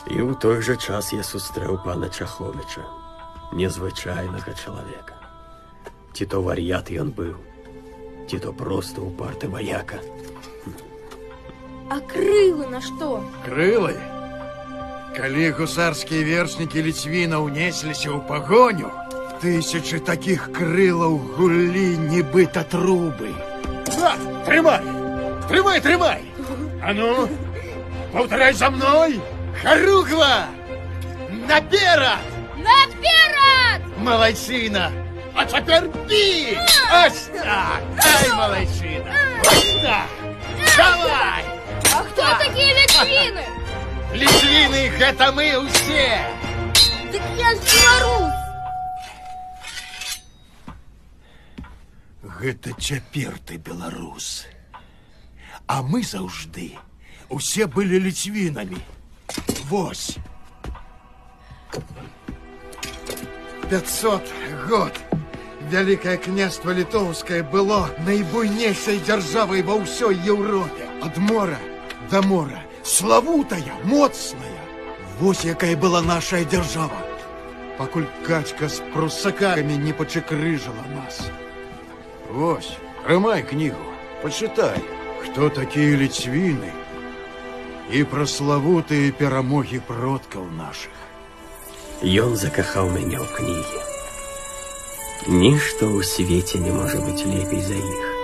І ў той жа час я сустрэў пана Чаховіча, незвычайнага чалавека. Ці то вар'ят ён быў, ці то проста упарты ваяка. А крылы на што? Крылы? Калі гусарскія вершнікі Ліцвіна ўнесліся ў пагоню, тысячы такіх крылаў гулі, нібыта трубы. Трымай! Трымай, трымай! А ну, паўтарай за мной! Харугва! Наперад! Наперад! Малайчына! А цяпер бі! Ось так! Ай, малайчына! Ось так! Давай! А хто такія ліцвіны? Ліцвіны — гэта мы ўсе! Дык я ж беларус! Гэта цяпер ты беларус. А мы заўжды усе былі ліцвінамі. Вось. 500 год. Вялікае княства літоўскае было найбуйнейшай дзяржавай ва ўсёй Еўропе. Ад мора да мора. Славутая, моцная. Вось якая была нашая дзяржава. Пакуль качка з прусакамі не пачакрыжала нас. Вось, трымай кнігу, пачытай, хто такія ліцвіны і пра славутыя перамогі продкаў нашых. Ён закахаў мяне ў кнігі. Нішто ў свеце не можа быць лепей за іх.